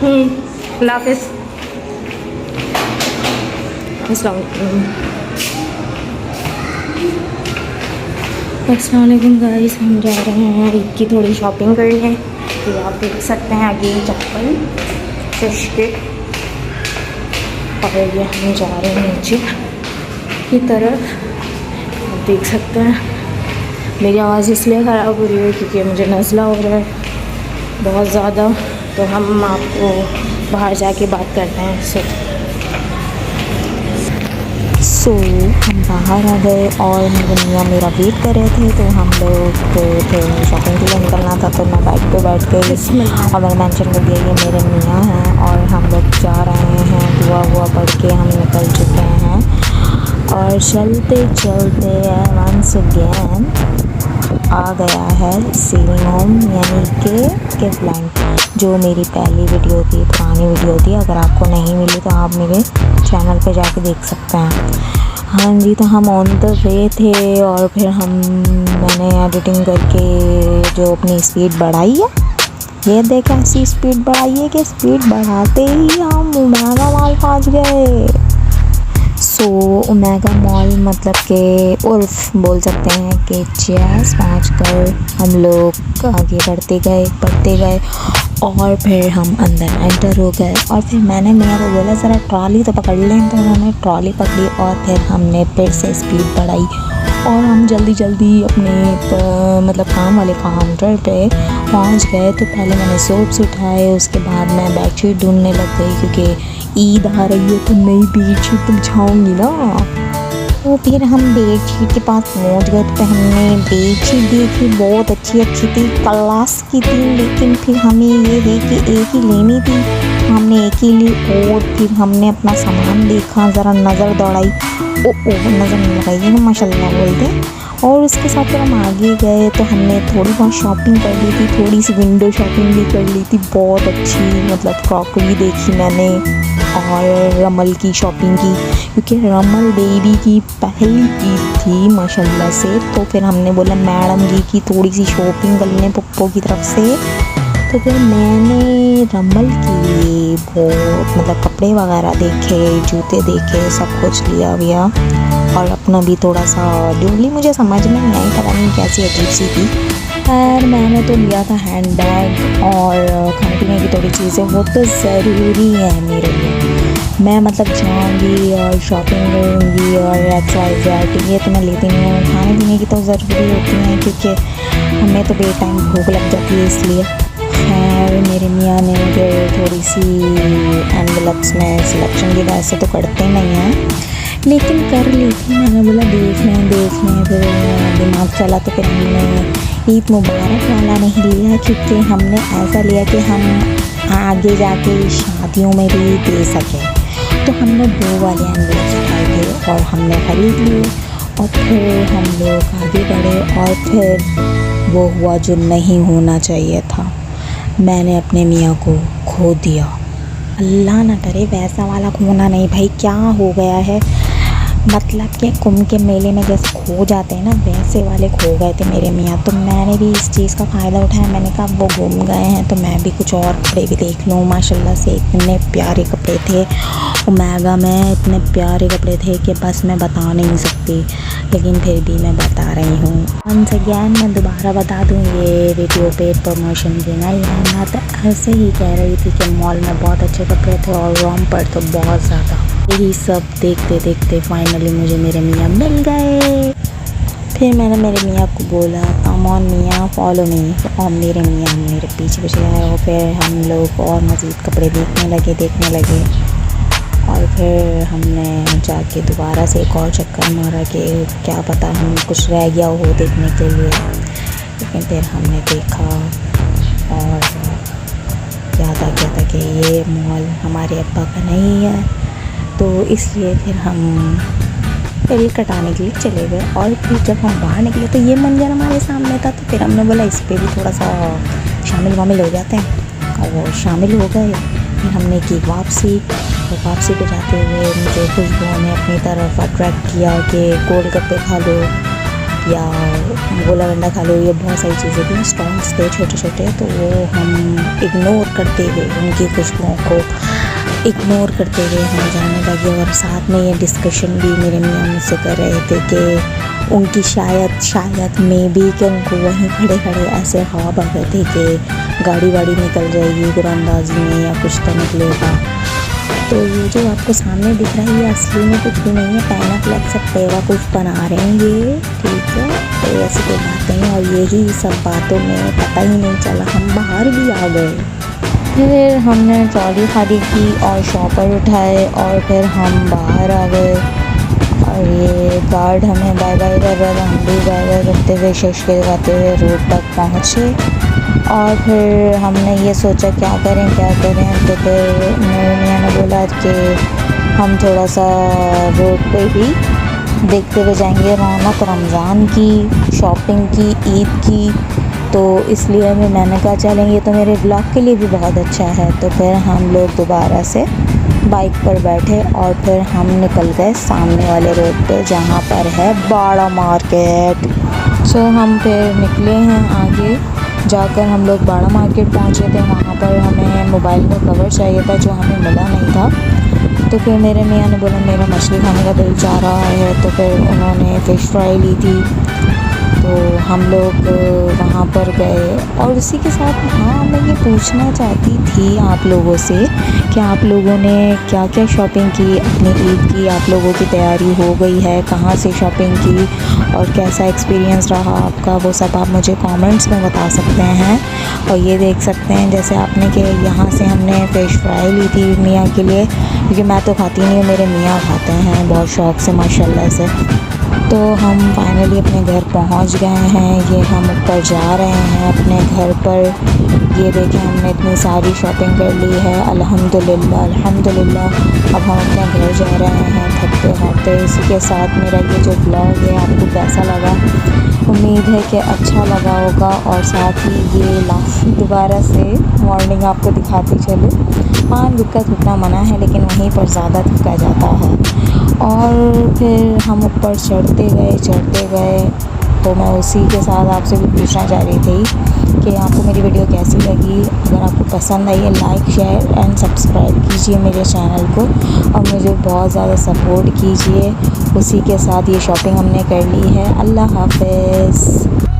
अल्लाह हाफिज़। अस्सलाम वालेकुम गाइस, हम जा रहे हैं ईद की थोड़ी शॉपिंग करने। ये आप देख सकते हैं आगे चप्पल फिश के, और ये हम जा रहे हैं नीचे की तरफ। आप देख सकते हैं मेरी आवाज़ इसलिए ख़राब हो रही है क्योंकि मुझे नज़ला हो रहा है बहुत ज़्यादा। तो हम आपको बाहर जाके बात करते हैं। सो हम बाहर आ गए और मेरे मियाँ मेरा वेट कर रहे थे, तो हम लोग फिर शॉपिंग के लिए निकलना था। तो मैं बाइक पे बैठ गई और मैंने मेंशन कर दिया ये मेरे मियाँ हैं और हम लोग जा रहे हैं। दुआ हुआ पढ़ के हम निकल चुके हैं और चलते चलते वंस अगेन आ गया है सेलिंग होम, यानी कि गिफ्ट लैंड, जो मेरी पहली वीडियो थी, पुरानी वीडियो थी। अगर आपको नहीं मिली तो आप मेरे चैनल पे जाके देख सकते हैं। हाँ जी, तो हम ऑन द वे थे और फिर मैंने एडिटिंग करके जो अपनी स्पीड बढ़ाई है, ये देख ऐसी स्पीड बढ़ाई है कि स्पीड बढ़ाते ही हम ओमेगा मॉल पहुँच गए। सो ओमेगा मॉल मतलब कि उर्फ बोल सकते हैं कि जैस पहुँच कर हम लोग आगे बढ़ते गए और फिर हम अंदर एंटर हो गए। और फिर मैंने मियाँ को बोला ज़रा ट्रॉली तो पकड़ लें, तो उन्होंने ट्रॉली पकड़ी और फिर हमने फिर से स्पीड बढ़ाई और हम जल्दी अपने मतलब काम वाले काउंटर पे पहुंच गए। तो पहले मैंने सोप्स उठाए, उसके बाद मैं बेडशीट ढूंढने लग गई क्योंकि ईद आ रही है तो नई बेडशीट तो बिछाऊँगी ना। तो फिर हम बेडशीट के पास पहुंच गए, तो हमने बेडशीट देखी, बहुत अच्छी थी, क्लास की थी। लेकिन फिर हमें ये है कि एक ही लेनी थी, हमने एक ही ली। और फिर हमने अपना सामान देखा, ज़रा नज़र दौड़ाई, नज़र नहीं लगाई ना माशाल्लाह बोलते। और उसके साथ फिर हम आगे गए तो हमने थोड़ी बहुत शॉपिंग कर ली थी, थोड़ी सी विंडो शॉपिंग भी कर ली थी, बहुत अच्छी मतलब क्रॉकरी देखी मैंने और रमल की शॉपिंग की, क्योंकि रमल बेबी की पहली ईद थी माशाल्लाह से। तो फिर हमने बोला मैडम जी की थोड़ी सी शॉपिंग कर लें पप्पो की तरफ से। तो फिर मैंने रमल के लिए बहुत मतलब कपड़े वगैरह देखे, जूते देखे, सब कुछ लिया भैया। और अपना भी थोड़ा सा ड्यूली मुझे समझ में नहीं आई, पता नहीं कैसी अजीब सी थी। खैर मैंने तो लिया था हैंड बैग और खाने पीने की थोड़ी चीज़ें, वो तो ज़रूरी है मेरे लिए। मैं मतलब जाऊँगी और शॉपिंग करूँगी और XYZ ये तो मैं लेती नहीं हूँ। खाने पीने की तो ज़रूरी होती हैं क्योंकि हमें तो बे टाइम भूख लग जाती है, इसलिए। खैर मेरे मियाँ ने फिर थोड़ी सी एनवेलप्स में सिलेक्शन की, वैसे तो करते नहीं हैं लेकिन कर ली थी। मैंने बोला देख लें। फिर दिमाग चला तो फिर हमने ईद मुबारक वाला नहीं लिया, क्योंकि हमने ऐसा लिया कि हम आगे जाके शादियों में भी दे सकें। तो हमने वो वाले एनवेलप्स उठाए थे और हमने ख़रीद लिए और फिर हम लोग आगे बढ़े और फिर वो हुआ जो नहीं होना चाहिए था। मैंने अपने मियाँ को खो दिया। अल्लाह ना करे वैसा वाला खोना नहीं भाई, क्या हो गया है मतलब कि कुंभ के मेले में जैसे खो जाते हैं ना, वैसे वाले खो गए थे मेरे मियाँ। तो मैंने भी इस चीज़ का फ़ायदा उठाया, मैंने कहा वो गुम गए हैं तो मैं भी कुछ और कपड़े भी देख लूँ। माशाल्लाह से इतने प्यारे कपड़े थे ओमेगा में, इतने प्यारे कपड़े थे कि बस मैं बता नहीं सकती, लेकिन फिर भी मैं बता रही हूँ। वंस अगेन मैं दोबारा बता दूँ, ये वीडियो पेड प्रमोशन देना ही है। मैं तो ऐसे ही कह रही थी कि मॉल में बहुत अच्छे कपड़े थे और रोम पर तो बहुत ज़्यादा। यही सब देखते फाइनली मुझे मेरे मियाँ मिल गए। फिर मैंने मेरे मियाँ को बोला कम ऑन मियाँ फॉलो मी, और मेरे मियाँ मेरे पीछे आए और फिर हम लोग और मज़ीद कपड़े देखने लगे और फिर हमने जाके दोबारा से एक और चक्कर मारा कि क्या पता हम कुछ रह गया हो देखने के लिए। लेकिन फिर हमने देखा और याद आ गया था कि ये मॉल हमारे अब्बा का नहीं है, तो इसलिए फिर हम बिल कटाने के लिए चले गए। और फिर जब हम बाहर निकले तो ये मंजर हमारे सामने था, तो फिर हमने बोला इस पर भी थोड़ा सा शामिल हो जाते हैं, और वो शामिल हो गए। फिर हमने की वापसी, तो वापसी पे जाते हुए मुझे खुशबू ने अपनी तरफ अट्रैक्ट किया कि गोलगप्पे खा लो या गोला गंडा खा लो, ये बहुत सारी चीज़ें थी, स्टॉल्स थे छोटे छोटे। तो वो हम इग्नोर करते हुए, उनकी खुशबुओं को इग्नोर करते हुए हम जाने लगे। और साथ में ये डिस्कशन भी मेरे मियाँ मुझसे कर रहे थे कि उनकी शायद मे बी कि उनको वहीं खड़े खड़े ऐसे ख्वाब आ गए थे कि गाड़ी वाड़ी निकल जाएगी कुरानंदाजी में या कुछ तो निकलेगा। तो ये जो आपको सामने दिख रहा है ये असली में कुछ भी नहीं है, पैनअप लग सकते हैं, कुछ बना रहे हैं ये, ठीक है। तो ऐसी कोई बात नहीं है। और यही सब बातों में पता ही नहीं चला हम बाहर भी आ गए। फिर हमने ट्रॉली खाली की और शॉपर उठाए और फिर हम बाहर आ गए। और ये गार्ड हमें बाय बाय कर रहा था, हम भी बाय बाय करते हुए शशके लगाते हुए रोड तक पहुँचे। और फिर हमने ये सोचा क्या करें। तो फिर मेरे मियाँ ने बोला कि हम थोड़ा सा रोड पे ही देखते हुए जाएंगे रौनक रमज़ान की, शॉपिंग की, ईद की। तो इसलिए मैंने कहा चलेंगे, तो मेरे ब्लॉग के लिए भी बहुत अच्छा है। तो फिर हम लोग दोबारा से बाइक पर बैठे और फिर हम निकल गए सामने वाले रोड पे जहाँ पर है बाड़ा मार्केट। सो हम फिर निकले हैं आगे जाकर। हम लोग बाड़ा मार्केट पहुँचे थे। वहाँ पर हमें मोबाइल का कवर चाहिए था जो हमें मिला नहीं था। तो फिर मेरे मियाँ ने बोला मेरा मछली खाने का दिल चाह रहा है, तो फिर उन्होंने फ़िश फ्राई ली थी। तो हम लोग वहाँ पर गए। और उसी के साथ हाँ, मैं ये पूछना चाहती थी आप लोगों से कि आप लोगों ने क्या क्या शॉपिंग की अपनी ईद की, आप लोगों की तैयारी हो गई है, कहाँ से शॉपिंग की और कैसा एक्सपीरियंस रहा आपका, वो सब आप मुझे कमेंट्स में बता सकते हैं। और ये देख सकते हैं जैसे आपने कि यहाँ से हमने फ़िश फ्राई ली थी मियाँ के लिए, क्योंकि मैं तो खाती नहीं हूँ, मेरे मियाँ खाते हैं बहुत शौक़ से माशाल्लाह से। तो हम फाइनली अपने घर पहुंच गए हैं। ये हम ऊपर जा रहे हैं अपने घर पर। ये देखें हमने इतनी सारी शॉपिंग कर ली है अल्हम्दुलिल्लाह। अब हम अपने घर जा रहे हैं थकते हारते। इसी के साथ मेरा ये जो ब्लॉग है आपको कैसा लगा, उम्मीद है कि अच्छा लगा होगा। और साथ ही ये लास्ट दोबारा से मॉर्निंग आपको दिखाती चलूँ। हाँ, रुका थकना मना है लेकिन वहीं पर ज़्यादा थका जाता है। और फिर हम ऊपर चढ़ते गए। तो मैं उसी के साथ आपसे भी पूछना चाह रही थी कि आपको मेरी वीडियो कैसी लगी। अगर आपको पसंद आई है लाइक शेयर एंड सब्सक्राइब कीजिए मेरे चैनल को और मुझे बहुत ज़्यादा सपोर्ट कीजिए। उसी के साथ ये शॉपिंग हमने कर ली है। अल्लाह हाफ़िज़।